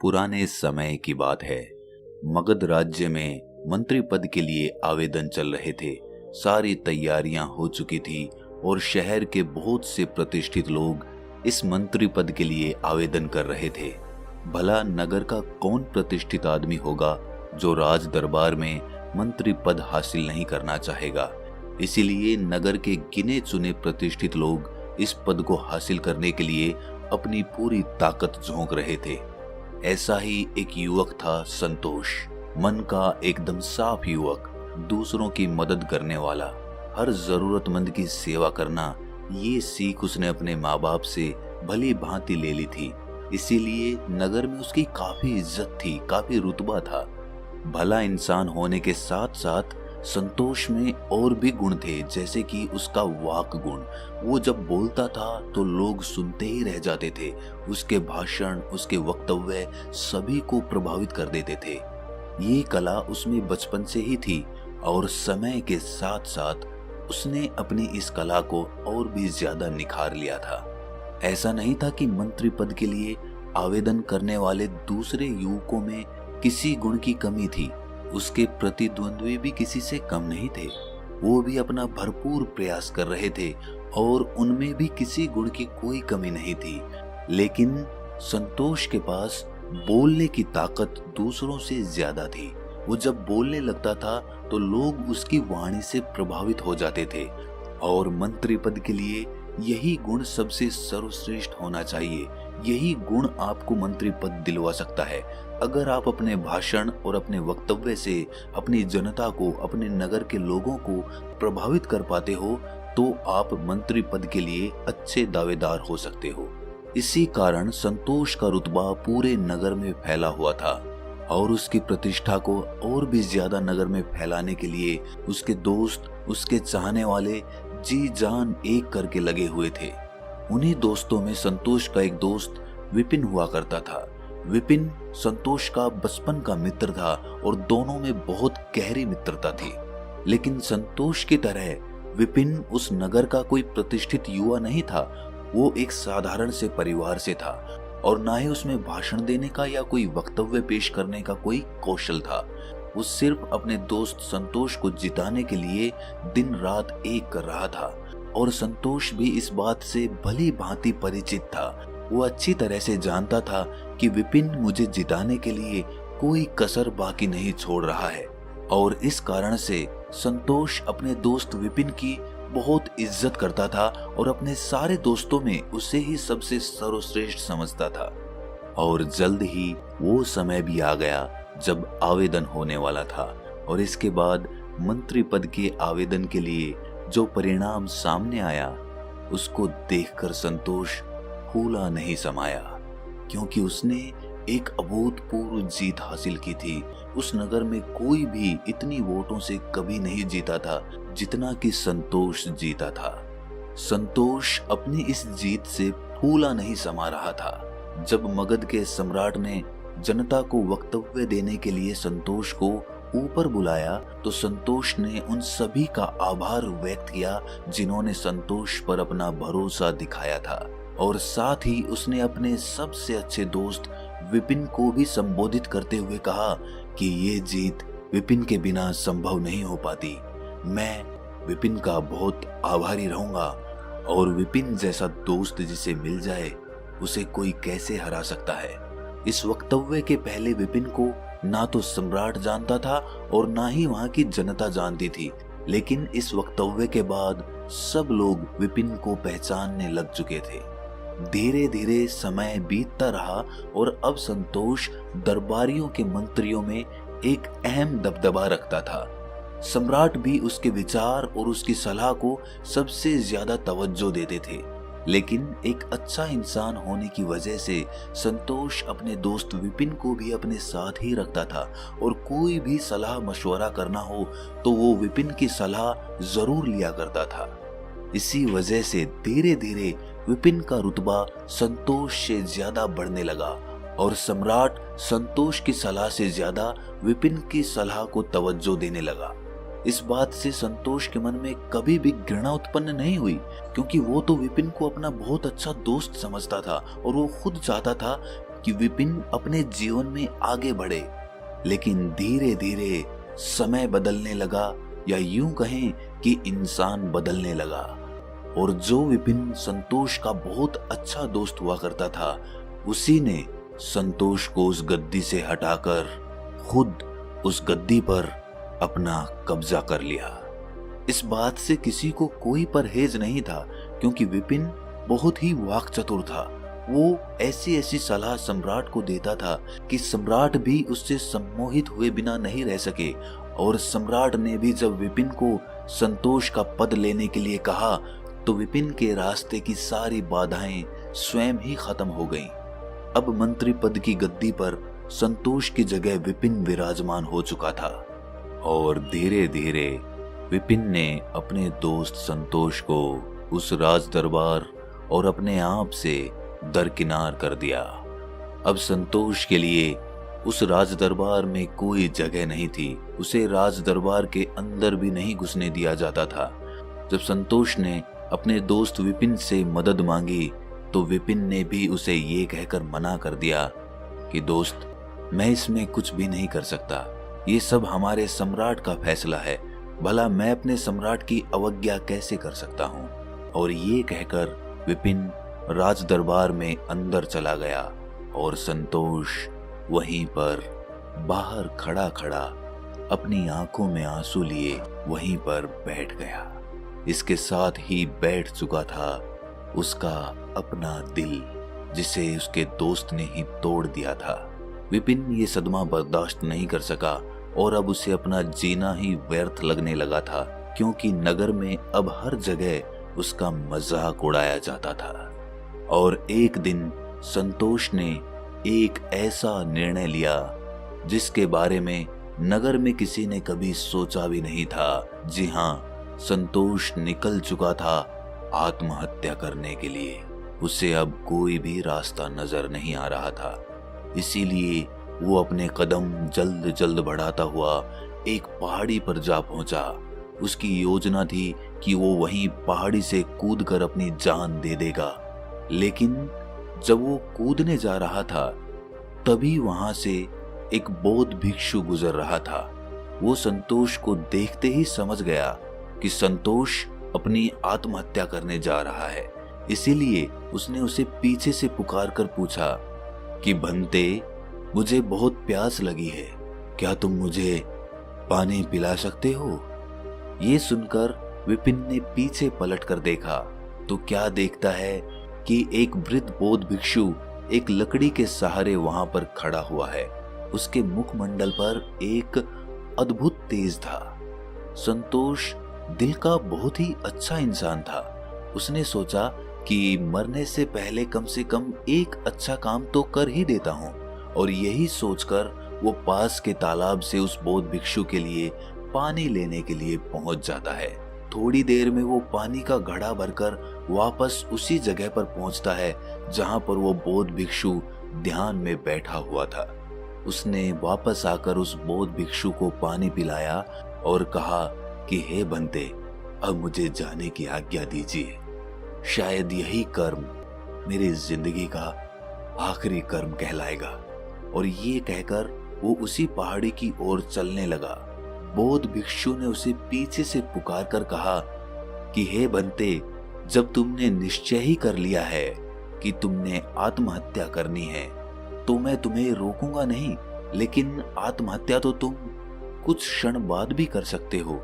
पुराने समय की बात है। मगध राज्य में मंत्री पद के लिए आवेदन चल रहे थे। सारी तैयारियां हो चुकी थी और शहर के बहुत से प्रतिष्ठित लोग इस मंत्री पद के लिए आवेदन कर रहे थे। भला नगर का कौन प्रतिष्ठित आदमी होगा जो राज दरबार में मंत्री पद हासिल नहीं करना चाहेगा। इसीलिए नगर के गिने चुने प्रतिष्ठित लोग इस पद को हासिल करने के लिए अपनी पूरी ताकत झोंक रहे थे। ऐसा ही एक युवक था संतोष, मन का एकदम साफ युवक, दूसरों की मदद करने वाला, हर जरूरतमंद की सेवा करना, ये सीख उसने अपने माँ बाप से भली भांति ले ली थी। इसीलिए नगर में उसकी काफी इज्जत थी, काफी रुतबा था। भला इंसान होने के साथ साथ संतोष में और भी गुण थे, जैसे कि उसका वाक गुण। वो जब बोलता था तो लोग सुनते ही रह जाते थे। उसके भाषण, उसके वक्तव्य सभी को प्रभावित कर देते थे। ये कला उसमें बचपन से ही थी और समय के साथ साथ उसने अपनी इस कला को और भी ज्यादा निखार लिया था। ऐसा नहीं था कि मंत्री पद के लिए आवेदन करने वाले दूसरे युवकों में किसी गुण की कमी थी। उसके प्रतिद्वंद्वी भी किसी से कम नहीं थे। वो भी अपना भरपूर प्रयास कर रहे थे और उनमें भी किसी गुण की कोई कमी नहीं थी। लेकिन संतोष के पास बोलने की ताकत दूसरों से ज्यादा थी। वो जब बोलने लगता था तो लोग उसकी वाणी से प्रभावित हो जाते थे और मंत्री पद के लिए यही गुण सबसे सर्वश्रेष्ठ होना चाहिए। यही गुण आपको मंत्री पद दिलवा सकता है। अगर आप अपने भाषण और अपने वक्तव्य से अपनी जनता को, अपने नगर के लोगों को प्रभावित कर पाते हो तो आप मंत्री पद के लिए अच्छे दावेदार हो सकते हो। इसी कारण संतोष का रुतबा पूरे नगर में फैला हुआ था और उसकी प्रतिष्ठा को और भी ज्यादा नगर में फैलाने के लिए उसके दोस्त, उसके चाहने वाले जी जान एक करके लगे हुए थे। उन्हीं दोस्तों में संतोष का एक दोस्त विपिन हुआ करता था। विपिन संतोष का बचपन का मित्र था और दोनों में बहुत गहरी मित्रता थी। लेकिन संतोष की तरह विपिन उस नगर का कोई प्रतिष्ठित युवा नहीं था। वो एक साधारण से परिवार से था और ना ही उसमें भाषण देने का या कोई वक्तव्य पेश करने का कोई कौशल था। वो सिर्फ अपने दोस्त संतोष को जिताने के लिए दिन रात एक कर रहा था और संतोष भी इस बात से भली भांति परिचित था। वो अच्छी तरह से जानता था कि विपिन मुझे जिताने के लिए कोई कसर बाकी नहीं छोड़ रहा है और इस कारण से संतोष अपने दोस्त विपिन की बहुत इज्जत करता था और अपने सारे दोस्तों में उसे ही सबसे सर्वश्रेष्ठ समझता था। और जल्द ही वो समय भी आ गया जब आवेदन होने वाला था और इसके बाद मंत्री पद के आवेदन के लिए जो परिणाम सामने आया उसको देखकर संतोष फूला नहीं समाया, क्योंकि उसने एक अभूतपूर्व जीत हासिल की थी। उस नगर में कोई भी इतनी वोटों से कभी नहीं जीता था जितना कि संतोष जीता था। संतोष अपनी इस जीत से फूला नहीं समा रहा था। जब मगध के सम्राट ने जनता को वक्तव्य देने के लिए संतोष को ऊपर बुलाया तो संतोष ने उन सभी का आभार व्यक्त किया जिन्होंने संतोष पर अपना भरोसा दिखाया था और साथ ही उसने अपने सबसे अच्छे दोस्त विपिन को भी संबोधित करते हुए कहा कि ये जीत विपिन के बिना संभव नहीं हो पाती। मैं विपिन का बहुत आभारी रहूंगा और विपिन जैसा दोस्त जिसे मिल जाए उसे कोई कैसे हरा सकता है। इस वक्तव्य के पहले विपिन को ना तो सम्राट जानता था और ना ही वहां की जनता जानती थी, लेकिन इस वक्तव्य के बाद सब लोग विपिन को पहचानने लग चुके थे। धीरे धीरे समय बीतता रहा और अब संतोष दरबारियों के मंत्रियों में एक अहम दबदबा रखता था। सम्राट भी उसके विचार और उसकी सलाह को सबसे ज्यादा तवज्जो देते थे। लेकिन एक अच्छा इंसान होने की वजह से संतोष अपने दोस्त विपिन को भी अपने साथ ही रखता था और कोई भी सलाह मशवरा करना हो तो वो विपिन की सलाह जरूर लिया करता था। इसी वजह से धीरे धीरे विपिन का रुतबा संतोष से ज्यादा बढ़ने लगा और सम्राट संतोष की सलाह से ज्यादा विपिन की सलाह को तवज्जो देने लगा। इस बात से संतोष के मन में कभी भी घृणा उत्पन्न नहीं हुई, क्योंकि वो तो विपिन को अपना बहुत अच्छा दोस्त समझता था और वो खुद चाहता था कि विपिन अपने जीवन में आगे बढ़े, लेकिन धीरे धीरे समय बदलने लगा, या यूं कहें कि इंसान बदलने लगा। और जो विपिन संतोष का बहुत अच्छा दोस्त हुआ करता था, उसी ने संतोष को उस गद्दी से हटाकर खुद उस गद्दी पर अपना कब्जा कर लिया। इस बात से किसी को कोई परहेज नहीं था, क्योंकि विपिन बहुत ही वाक्चतुर था। वो ऐसी ऐसी सलाह सम्राट को देता था कि सम्राट भी उससे सम्मोहित हुए बिना नहीं रह सके। और सम्राट ने भी जब विपिन को संतोष का पद लेने के लिए कहा, तो विपिन के रास्ते की सारी बाधाएं स्वयं ही खत्म हो गईं। अब मंत्री पद की गद्दी पर संतोष की जगह विपिन विराजमान हो चुका था। और धीरे धीरे विपिन ने अपने दोस्त संतोष को उस राज दरबार और अपने आप से दरकिनार कर दिया। अब संतोष के लिए उस राज दरबार में कोई जगह नहीं थी। उसे राज दरबार के अंदर भी नहीं घुसने दिया जाता था। जब संतोष ने अपने दोस्त विपिन से मदद मांगी, तो विपिन ने भी उसे ये कहकर मना कर दिया कि दोस्त, मैं इसमें कुछ भी नहीं कर सकता। ये सब हमारे सम्राट का फैसला है। भला मैं अपने सम्राट की अवज्ञा कैसे कर सकता हूँ। और ये कहकर विपिन राज दरबार में अंदर चला गया और संतोष वहीं पर बाहर खड़ा खड़ा अपनी आंखों में आंसू लिए वहीं पर बैठ गया। इसके साथ ही बैठ चुका था उसका अपना दिल, जिसे उसके दोस्त ने ही तोड़ दिया था। विपिन ये सदमा बर्दाश्त नहीं कर सका और अब उसे अपना जीना ही व्यर्थ लगने लगा था, क्योंकि नगर में अब हर जगह उसका मजाक उड़ाया जाता था। और एक दिन संतोष ने एक ऐसा निर्णय लिया जिसके बारे में नगर में किसी ने कभी सोचा भी नहीं था। जी हाँ, संतोष निकल चुका था आत्महत्या करने के लिए। उसे अब कोई भी रास्ता नजर नहीं आ रहा था। इसीलिए वो अपने कदम जल्द जल्द बढ़ाता हुआ एक पहाड़ी पर जा पहुंचा। उसकी योजना थी कि वो वहीं पहाड़ी से कूदकर अपनी जान दे देगा। लेकिन जब वो कूदने जा रहा था, तभी वहां से एक बौद्ध भिक्षु गुजर रहा था। वो संतोष को देखते ही समझ गया कि संतोष अपनी आत्महत्या करने जा रहा है। इसीलिए उसने उसे पीछे से पुकार कर पूछा कि बंते, मुझे बहुत प्यास लगी है, क्या तुम मुझे पानी पिला सकते हो? ये सुनकर विपिन ने पीछे पलट कर देखा तो क्या देखता है कि एक वृद्ध बौद्ध भिक्षु एक लकड़ी के सहारे वहां पर खड़ा हुआ है। उसके मुखमंडल पर एक अद्भुत तेज था। संतोष दिल का बहुत ही अच्छा इंसान था। उसने सोचा कि मरने से पहले कम से कम एक अच्छा काम तो कर ही देता हूँ। और यही सोचकर वो पास के तालाब से उस बौद्ध भिक्षु के लिए पानी लेने के लिए पहुंच जाता है। थोड़ी देर में वो पानी का घड़ा भरकर वापस उसी जगह पर पहुंचता है जहां पर वो बौद्ध भिक्षु ध्यान में बैठा हुआ था। उसने वापस आकर उस बौद्ध भिक्षु को पानी पिलाया और कहा कि हे बंते, अब मुझे जाने की आज्ञा दीजिए। शायद यही कर्म मेरी जिंदगी का आखिरी कर्म कहलाएगा। और ये कहकर वो उसी पहाड़ी की ओर चलने लगा। बौद्ध भिक्षु ने उसे पीछे से पुकार कर कहा कि हे बंते, जब तुमने निश्चय ही कर लिया है कि तुमने आत्महत्या करनी है, तो मैं तुम्हें रोकूंगा नहीं। लेकिन आत्महत्या तो तुम कुछ क्षण बाद भी कर सकते हो।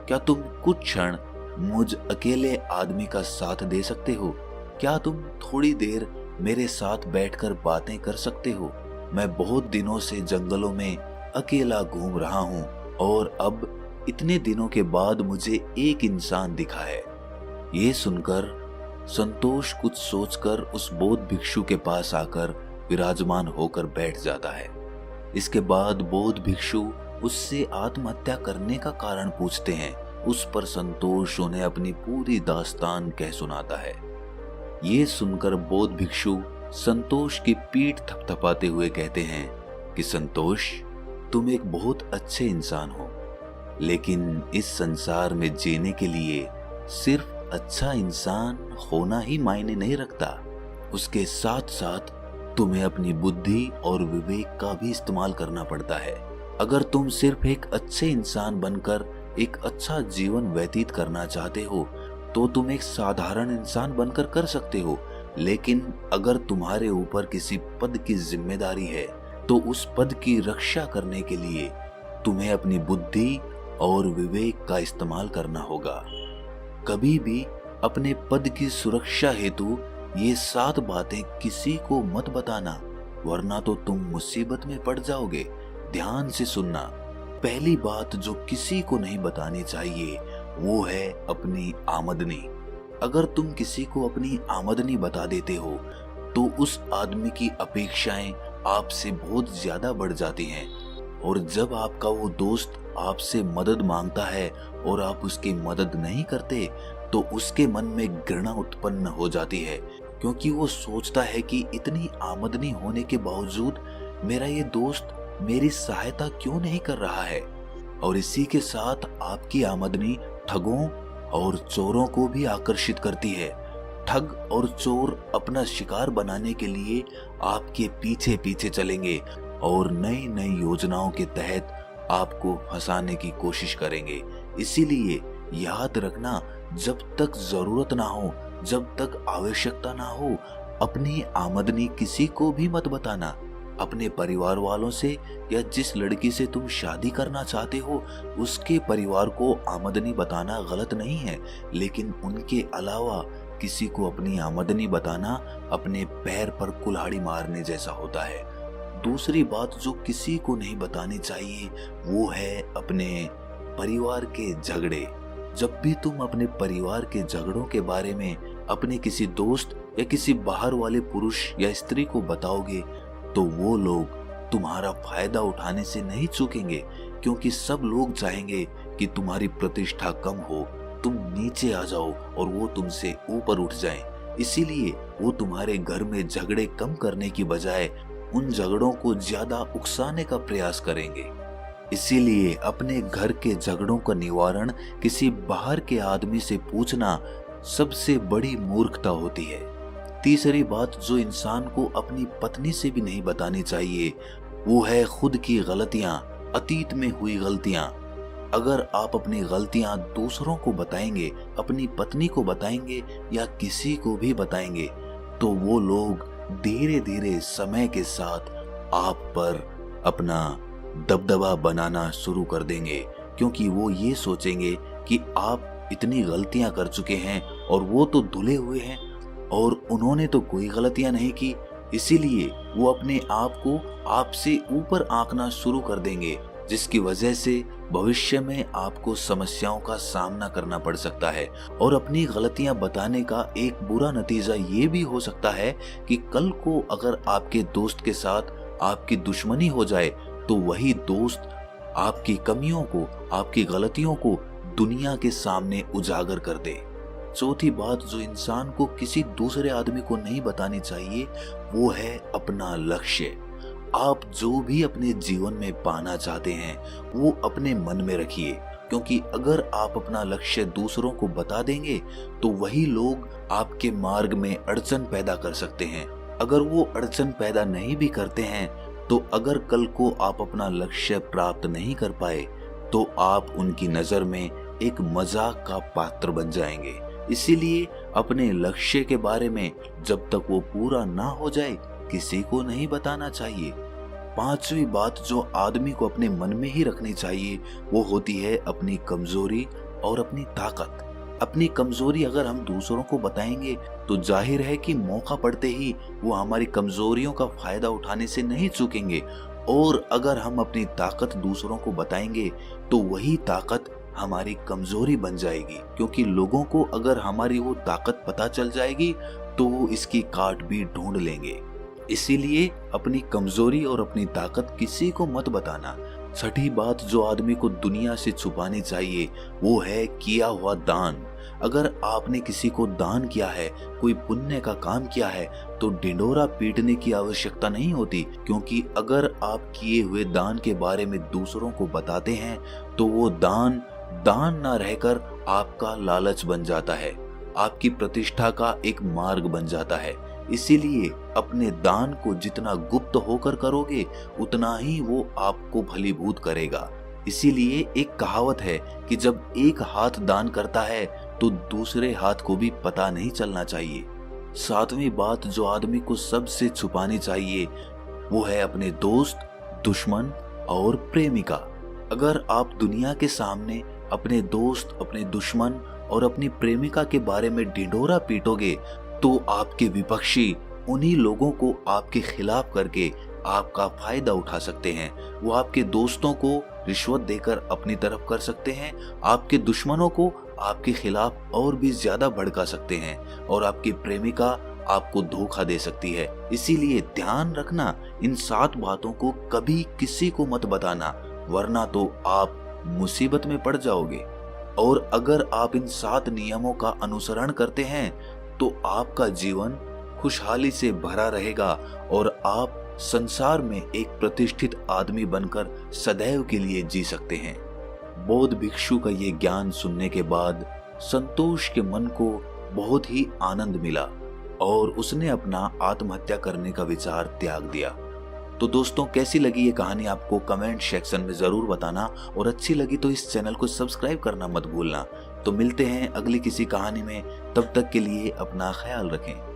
क्या तुम कुछ क्षण मुझ अकेले आदमी का साथ दे सकते हो? क्या तुम थोड़ी देर मेरे साथ बैठकर बातें कर सकते हो? मैं बहुत दिनों से जंगलों में अकेला घूम रहा हूँ और अब इतने दिनों के बाद मुझे एक इंसान दिखा है। ये सुनकर संतोष कुछ सोचकर उस बौद्ध भिक्षु के पास आकर विराजमान होकर बैठ जाता है। इसके बाद बौद्ध भिक्षु उससे आत्महत्या करने का कारण पूछते हैं। उस पर संतोष उन्हें अपनी पूरी दास्तान कह सुनाता है। ये सुनकर बौद्ध भिक्षु संतोष की पीठ थपथपाते हुए कहते हैं कि संतोष, तुम एक बहुत अच्छे इंसान हो, लेकिन इस संसार में जीने के लिए सिर्फ अच्छा इंसान होना ही मायने नहीं रखता। उसके साथ साथ तुम्हें अपनी बुद्धि और विवेक का भी इस्तेमाल करना पड़ता है। अगर तुम सिर्फ एक अच्छे इंसान बनकर एक अच्छा जीवन व्यतीत करना चाहते हो तो तुम एक साधारण इंसान बनकर कर सकते हो, लेकिन अगर तुम्हारे ऊपर किसी पद की जिम्मेदारी है तो उस पद की रक्षा करने के लिए तुम्हें अपनी बुद्धि और विवेक का इस्तेमाल करना होगा। कभी भी अपने पद की सुरक्षा हेतु ये 7 बातें किसी को मत बताना, वरना तो तुम मुसीबत में पड़ जाओगे। ध्यान से सुनना। पहली बात जो किसी को नहीं बतानी चाहिए वो है अपनी आमदनी। अगर तुम किसी को अपनी आमदनी बता देते हो तो उस आदमी की अपेक्षाएं आपसे बहुत ज्यादा बढ़ जाती हैं, और जब आपका वो दोस्त आपसे मदद मांगता है और आप उसकी मदद नहीं करते तो उसके मन में घृणा उत्पन्न हो जाती है, क्योंकि वो सोचता है कि इतनी आमदनी होने के बावजूद मेरा ये दोस्त मेरी सहायता क्यों नहीं कर रहा है। और इसी के साथ आपकी आमदनी ठगों और चोरों को भी आकर्षित करती है। ठग और चोर अपना शिकार बनाने के लिए आपके पीछे पीछे चलेंगे और नई नई योजनाओं के तहत आपको फंसाने की कोशिश करेंगे। इसीलिए याद रखना, जब तक जरूरत ना हो, जब तक आवश्यकता ना हो, अपनी आमदनी किसी को भी मत बताना। अपने परिवार वालों से या जिस लड़की से तुम शादी करना चाहते हो उसके परिवार को आमदनी बताना गलत नहीं है, लेकिन उनके अलावा किसी को अपनी आमदनी बताना अपने पैर पर कुल्हाड़ी मारने जैसा होता है। दूसरी बात जो किसी को नहीं बतानी चाहिए वो है अपने परिवार के झगड़े। जब भी तुम अपने परिवार के झगड़ों के बारे में अपने किसी दोस्त या किसी बाहर वाले पुरुष या स्त्री को बताओगे तो वो लोग तुम्हारा फायदा उठाने से नहीं चूकेंगे, क्योंकि सब लोग चाहेंगे कि तुम्हारी प्रतिष्ठा कम हो, तुम नीचे आ जाओ और वो तुमसे ऊपर उठ जाएं। इसीलिए वो तुम्हारे घर में झगड़े कम करने की बजाय उन झगड़ों को ज्यादा उकसाने का प्रयास करेंगे। इसीलिए अपने घर के झगड़ों का निवारण किसी बाहर के आदमी से पूछना सबसे बड़ी मूर्खता होती है। तीसरी बात जो इंसान को अपनी पत्नी से भी नहीं बतानी चाहिए वो है खुद की गलतियां, अतीत में हुई गलतियां। अगर आप अपनी गलतियां दूसरों को बताएंगे, अपनी पत्नी को बताएंगे या किसी को भी बताएंगे तो वो लोग धीरे धीरे समय के साथ आप पर अपना दबदबा बनाना शुरू कर देंगे, क्योंकि वो ये सोचेंगे कि आप इतनी गलतियां कर चुके हैं और वो तो धुले हुए हैं और उन्होंने तो कोई गलतियां नहीं की। इसीलिए वो अपने आप को आपसे ऊपर आंकना शुरू कर देंगे, जिसकी वजह से भविष्य में आपको समस्याओं का सामना करना पड़ सकता है। और अपनी गलतियां बताने का एक बुरा नतीजा ये भी हो सकता है कि कल को अगर आपके दोस्त के साथ आपकी दुश्मनी हो जाए तो वही दोस्त आपकी कमियों को, आपकी गलतियों को दुनिया के सामने उजागर कर दे। चौथी बात जो इंसान को किसी दूसरे आदमी को नहीं बतानी चाहिए वो है अपना लक्ष्य। आप जो भी अपने जीवन में पाना चाहते हैं वो अपने मन में रखिए, क्योंकि अगर आप अपना लक्ष्य दूसरों को बता देंगे तो वही लोग आपके मार्ग में अड़चन पैदा कर सकते हैं। अगर वो अड़चन पैदा नहीं भी करते हैं तो अगर कल को आप अपना लक्ष्य प्राप्त नहीं कर पाए तो आप उनकी नजर में एक मजाक का पात्र बन जाएंगे। इसीलिए अपने लक्ष्य के बारे में जब तक वो पूरा ना हो जाए किसी को नहीं बताना चाहिए। पांचवी बात जो आदमी को अपने मन में ही रखनी चाहिए वो होती है अपनी कमजोरी और अपनी ताकत। अपनी कमजोरी अगर हम दूसरों को बताएंगे तो जाहिर है कि मौका पड़ते ही वो हमारी कमजोरियों का फायदा उठाने से नहीं चूकेंगे, और अगर हम अपनी ताकत दूसरों को बताएंगे तो वही ताकत हमारी कमजोरी बन जाएगी, क्योंकि लोगों को अगर हमारी वो ताकत पता चल जाएगी तो वो इसकी काट भी ढूंढ लेंगे। इसीलिए अपनी कमजोरी और अपनी ताकत किसी को मत बताना। छठी बात जो आदमी को दुनिया से छुपानी चाहिए वो है किया हुआ दान। अगर आपने किसी को दान किया है, कोई पुण्य का काम किया है तो ढिंढोरा पीटने की आवश्यकता नहीं होती, क्योंकि अगर आप किए हुए दान के बारे में दूसरों को बताते हैं तो वो दान ना रहकर आपका लालच बन जाता है, आपकी प्रतिष्ठा का एक मार्ग बन जाता है। इसीलिए अपने दान को जितना गुप्त होकर करोगे उतना ही वो आपको भलीभूत करेगा। इसीलिए एक कहावत है कि जब एक हाथ दान करता है तो दूसरे हाथ को भी पता नहीं चलना चाहिए। सातवीं बात जो आदमी को सबसे छुपानी चाहिए वो है अपने दोस्त, दुश्मन और प्रेमिका। अगर आप दुनिया के सामने अपने दोस्त, अपने दुश्मन और अपनी प्रेमिका के बारे में ढिंढोरा पीटोगे तो आपके विपक्षी उन्हीं लोगों को आपके खिलाफ करके आपका फायदा उठा सकते हैं। वो आपके दोस्तों को रिश्वत देकर अपनी तरफ कर सकते हैं, आपके दुश्मनों को आपके खिलाफ और भी ज्यादा भड़का सकते हैं और आपकी प्रेमिका आपको धोखा दे सकती है। इसीलिए ध्यान रखना, इन 7 बातों को कभी किसी को मत बताना, वरना तो आप मुसीबत में पड़ जाओगे। और अगर आप इन 7 नियमों का अनुसरण करते हैं तो आपका जीवन खुशहाली से भरा रहेगा और आप संसार में एक प्रतिष्ठित आदमी बनकर सदैव के लिए जी सकते हैं। बौद्ध भिक्षु का ये ज्ञान सुनने के बाद संतोष के मन को बहुत ही आनंद मिला और उसने अपना आत्महत्या करने का विचार त्याग दिया। तो दोस्तों, कैसी लगी ये कहानी आपको कमेंट सेक्शन में जरूर बताना और अच्छी लगी तो इस चैनल को सब्सक्राइब करना मत भूलना। तो मिलते हैं अगली किसी कहानी में, तब तक के लिए अपना ख्याल रखें।